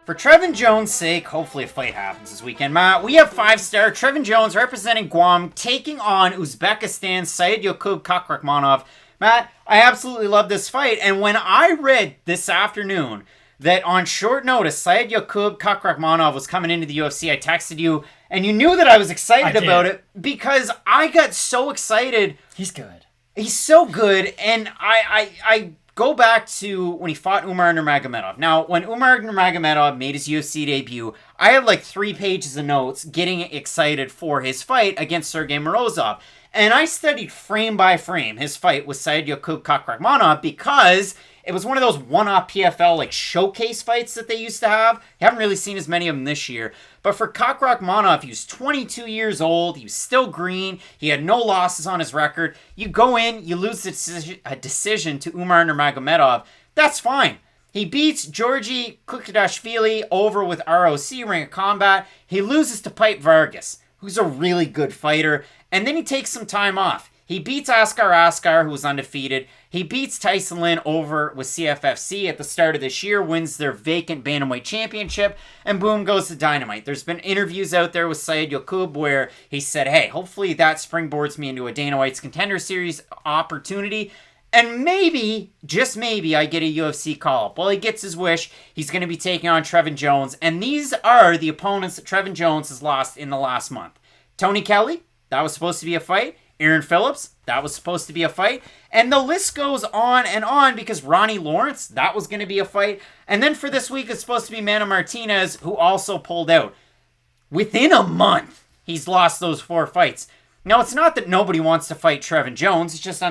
For Trevin Jones' sake, hopefully a fight happens this weekend, Matt. We have 5-star Trevin Jones representing Guam taking on Uzbekistan's Saidyokub Kakhramonov. Matt, I absolutely love this fight, and when I read this afternoon that on short notice Saidyokub Kakhramonov was coming into the UFC, I texted you, and you knew that I was excited about it because I got so excited. He's good. He's so good, and I go back to when he fought Umar Nurmagomedov. Now, when Umar Nurmagomedov made his UFC debut, I had like 3 pages of notes getting excited for his fight against Sergey Morozov. And I studied frame by frame his fight with Saidyokub Kakhramonov because it was one of those one-off PFL like showcase fights that they used to have. You haven't really seen as many of them this year. But for Kakhramonov, he was 22 years old. He was still green. He had no losses on his record. You go in, you lose a decision to Umar Nurmagomedov. That's fine. He beats Georgi Kukadashvili over with ROC, Ring of Combat. He loses to Pipe Vargas, who's a really good fighter. And then he takes some time off. He beats Askar, who was undefeated. He beats Tyson Lin over with CFFC at the start of this year, wins their vacant bantamweight championship, and boom goes the dynamite. There's been interviews out there with Saidyokub where he said, hey, hopefully that springboards me into a Dana White's Contender Series opportunity, and maybe, just maybe, I get a UFC call-up. Well, he gets his wish. He's going to be taking on Trevin Jones, and these are the opponents that Trevin Jones has lost in the last month. Tony Kelly, that was supposed to be a fight. Aaron Phillips, that was supposed to be a fight. And the list goes on and on because Ronnie Lawrence, that was going to be a fight. And then for this week, it's supposed to be Manny Martinez, who also pulled out. Within a month, he's lost those 4 fights. Now, it's not that nobody wants to fight Trevin Jones. It's just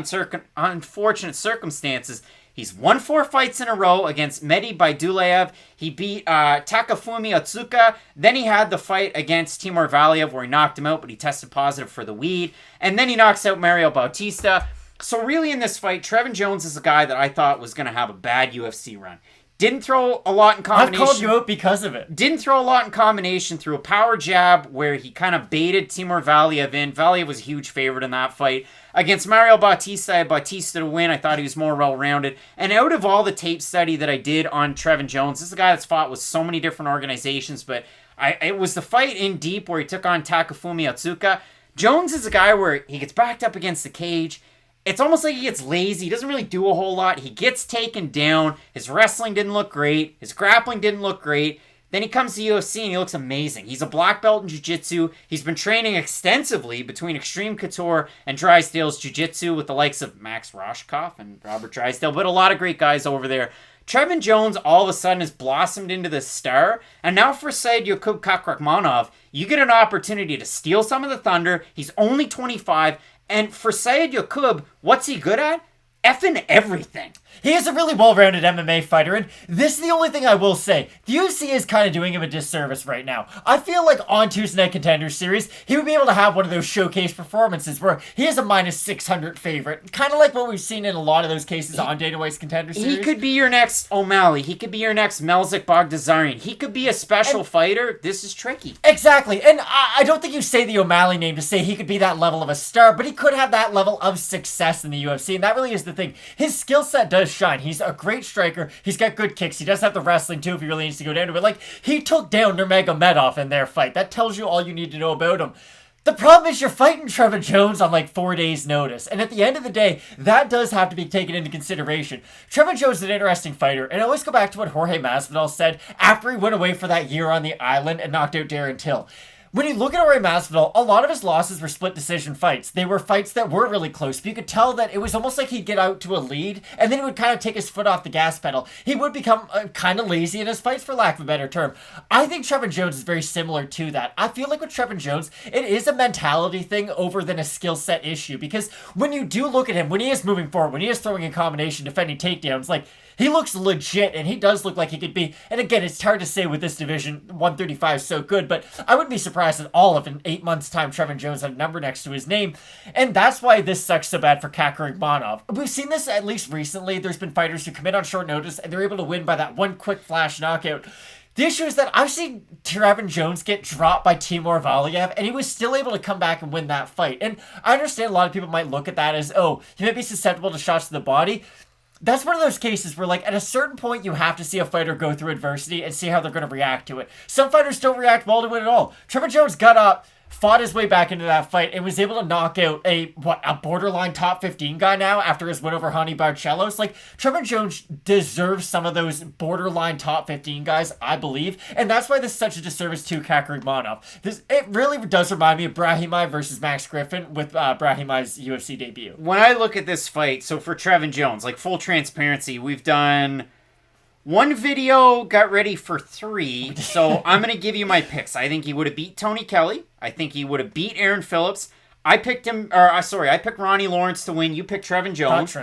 unfortunate circumstances. He's won 4 fights in a row against Mehdi Baidullayev. He beat Takafumi Otsuka. Then he had the fight against Timur Valiev where he knocked him out, but he tested positive for the weed. And then he knocks out Mario Bautista. So really in this fight, Trevin Jones is a guy that I thought was going to have a bad UFC run. Didn't throw a lot in combination. I've called you out because of it. Didn't throw a lot in combination. Threw a power jab where he kind of baited Timur Valiev in. Valiev was a huge favorite in that fight. Against Mario Bautista, I had Bautista to win. I thought he was more well-rounded. And out of all the tape study that I did on Trevin Jones, this is a guy that's fought with so many different organizations, but it was the fight in deep where he took on Takafumi Otsuka. Jones is a guy where he gets backed up against the cage. It's almost like he gets lazy. He doesn't really do a whole lot. He gets taken down. His wrestling didn't look great. His grappling didn't look great. Then he comes to UFC and he looks amazing. He's a black belt in jiu-jitsu. He's been training extensively between Extreme Couture and Drysdale's Jiu-Jitsu with the likes of Max Roshkoff and Robert Drysdale, but a lot of great guys over there. Trevin Jones all of a sudden has blossomed into this star, and now for Saidyokub Kakhramonov, you get an opportunity to steal some of the thunder. He's only 25, and for Saidyokub, what's he good at? Effing everything. He is a really well-rounded MMA fighter, and this is the only thing I will say. The UFC is kind of doing him a disservice right now. I feel like on Tuesday Night Contender Series, he would be able to have one of those showcase performances where he is a minus 600 favorite, kind of like what we've seen in a lot of those cases on Dana White's Contender Series. He could be your next O'Malley. He could be your next Melzik Bogdasarian. He could be a special fighter. This is tricky. Exactly, and I don't think you say the O'Malley name to say he could be that level of a star, but he could have that level of success in the UFC, and that really is the thing. His skill set does shine. He's a great striker. He's got good kicks. He does have the wrestling too if he really needs to go down to it. Like, he took down Nurmagomedov in their fight. That tells you all you need to know about him. The problem is you're fighting Trevin Jones on like 4 days' notice. And at the end of the day, that does have to be taken into consideration. Trevin Jones is an interesting fighter. And I always go back to what Jorge Masvidal said after he went away for that year on the island and knocked out Darren Till. When you look at Jorge Masvidal, a lot of his losses were split decision fights. They were fights that were really close, but you could tell that it was almost like he'd get out to a lead, and then he would kind of take his foot off the gas pedal. He would become kind of lazy in his fights, for lack of a better term. I think Trevin Jones is very similar to that. I feel like with Trevin Jones, it is a mentality thing over than a skill set issue, because when you do look at him, when he is moving forward, when he is throwing in combination, defending takedowns, like, he looks legit, and he does look like he could be, and again, it's hard to say with this division, 135 is so good, but I wouldn't be surprised at all if in 8 months' time Trevin Jones had a number next to his name, and that's why this sucks so bad for Kakhramonov. We've seen this at least recently. There's been fighters who come in on short notice, and they're able to win by that one quick flash knockout. The issue is that I've seen Trevin Jones get dropped by Timur Valiev, and he was still able to come back and win that fight, and I understand a lot of people might look at that as, oh, he might be susceptible to shots to the body. That's one of those cases where, like, at a certain point, you have to see a fighter go through adversity and see how they're going to react to it. Some fighters don't react well to it at all. Trevin Jones got up, fought his way back into that fight, and was able to knock out a borderline top 15 guy now after his win over Hani Barcelos. Like, Trevin Jones deserves some of those borderline top 15 guys, I believe, and that's why this is such a disservice to Kakhramonov. It really does remind me of Brahimaj versus Max Griffin with Brahimaj's UFC debut. When I look at this fight, so for Trevin Jones, like, full transparency, we've done one video, got ready for 3, so I'm going to give you my picks. I think he would have beat Tony Kelly. I think he would have beat Aaron Phillips. I picked Ronnie Lawrence to win. You picked Trevin Jones.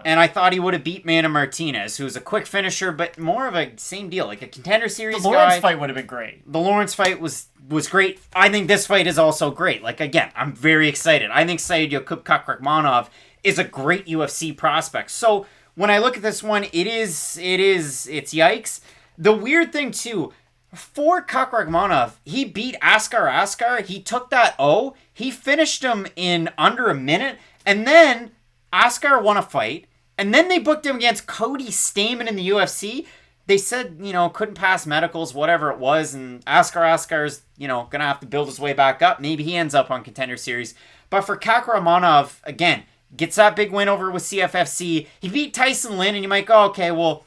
And I thought he would have beat Mana Martinez, who's a quick finisher, but more of a same deal, like a contender series guy. The Lawrence fight would have been great. The Lawrence fight was great. I think this fight is also great. Like, again, I'm very excited. I think Saidyokub Kakhramonov is a great UFC prospect. So when I look at this one, it's yikes. The weird thing, too, for Kakhramonov, he beat Askar. He took that O. He finished him in under a minute. And then Askar won a fight. And then they booked him against Cody Stamann in the UFC. They said, couldn't pass medicals, whatever it was. And Askar's, going to have to build his way back up. Maybe he ends up on Contender Series. But for Kakhramonov, again, gets that big win over with CFFC. He beat Tyson Lin, and you might go, okay, well,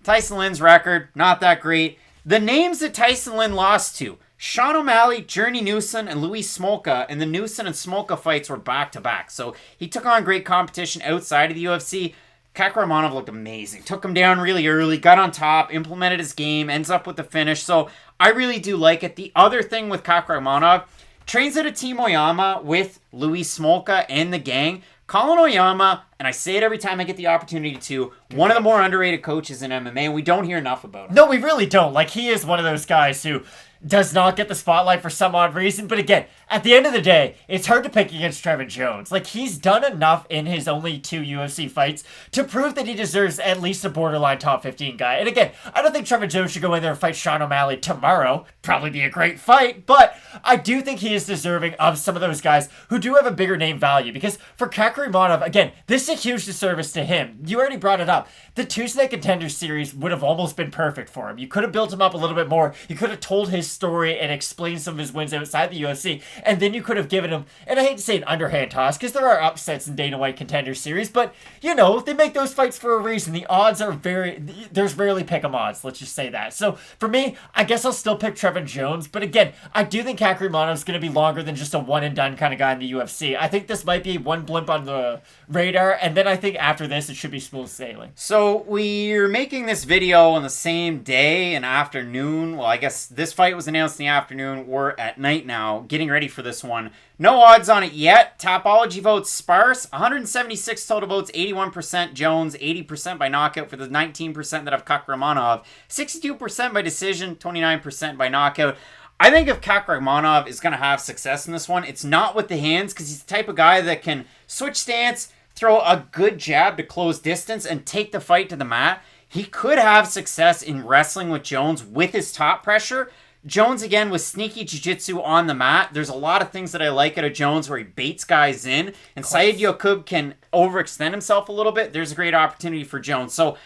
Tyson Lin's record, not that great. The names that Tyson Lin lost to, Sean O'Malley, Journey Newson, and Luis Smolka, and the Newson and Smolka fights were back-to-back. So he took on great competition outside of the UFC. Kakhramonov looked amazing. Took him down really early, got on top, implemented his game, ends up with the finish. So I really do like it. The other thing with Kakhramonov, trains at a Team Oyama with Luis Smolka and the gang. Colin Oyama, and I say it every time I get the opportunity to, one of the more underrated coaches in MMA, and we don't hear enough about him. No, we really don't. Like, he is one of those guys who does not get the spotlight for some odd reason. But again, at the end of the day, it's hard to pick against Trevin Jones. Like, he's done enough in his only 2 UFC fights to prove that he deserves at least a borderline top 15 guy. And again, I don't think Trevin Jones should go in there and fight Sean O'Malley tomorrow. Probably be a great fight, but I do think he is deserving of some of those guys who do have a bigger name value. Because for Kakhramonov, again, this is a huge disservice to him. You already brought it up. The Tuesday Contender Series would have almost been perfect for him. You could have built him up a little bit more. You could have told his story and explained some of his wins outside the UFC, and then you could have given him, and I hate to say an underhand toss, because there are upsets in Dana White Contender Series, but, they make those fights for a reason. The odds are there's rarely pick-em odds, let's just say that. So, for me, I guess I'll still pick Trevin Jones, but again, I do think Kakhramonov's going to be longer than just a one-and-done kind of guy in the UFC. I think this might be one blimp on the radar, and then I think after this, it should be smooth sailing. So, we're making this video on the same day and afternoon. Well, I guess this fight was announced in the afternoon. We're at night now, getting ready for this one. No odds on it yet. Topology votes sparse. 176 total votes, 81% Jones, 80% by knockout for the 19% that have Kakhramonov, 62% by decision, 29% by knockout. I think if Kakhramonov is going to have success in this one, it's not with the hands, because he's the type of guy that can switch stance, throw a good jab to close distance, and take the fight to the mat. He could have success in wrestling with Jones with his top pressure. Jones, again, with sneaky jiu-jitsu on the mat. There's a lot of things that I like out of Jones where he baits guys in. And Saidyokub can overextend himself a little bit. There's a great opportunity for Jones. So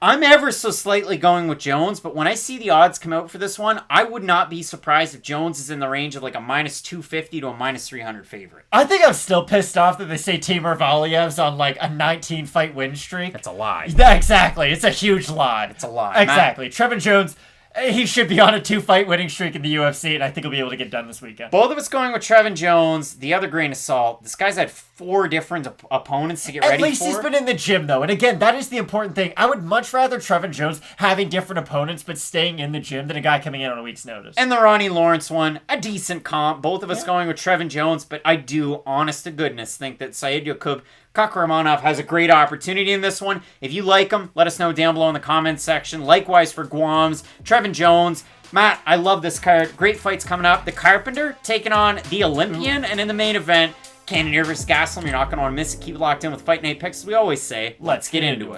I'm ever so slightly going with Jones, but when I see the odds come out for this one, I would not be surprised if Jones is in the range of like a minus 250 to a minus 300 favorite. I think I'm still pissed off that they say Timur Valiev's on like a 19-fight win streak. That's a lie. Yeah, exactly. It's a huge lie. It's a lie. Exactly. Trevin Jones, he should be on a 2-fight winning streak in the UFC, and I think he'll be able to get done this weekend. Both of us going with Trevin Jones. The other grain of salt, this guy's had 4 different opponents to get ready for. At least he's been in the gym, though. And again, that is the important thing. I would much rather Trevin Jones having different opponents but staying in the gym than a guy coming in on a week's notice. And the Ronnie Lawrence one, a decent comp. Both of us going with Trevin Jones, but I do, honest to goodness, think that Saidyokub Kakhramonov has a great opportunity in this one. If you like him, let us know down below in the comments section. Likewise for Guam's, Trevin Jones. Matt, I love this card. Great fights coming up. The Carpenter taking on the Olympian, and in the main event, Cannonier versus Gastelum. You're not going to want to miss it. Keep it locked in with Fight Night picks, as we always say. Let's get into it.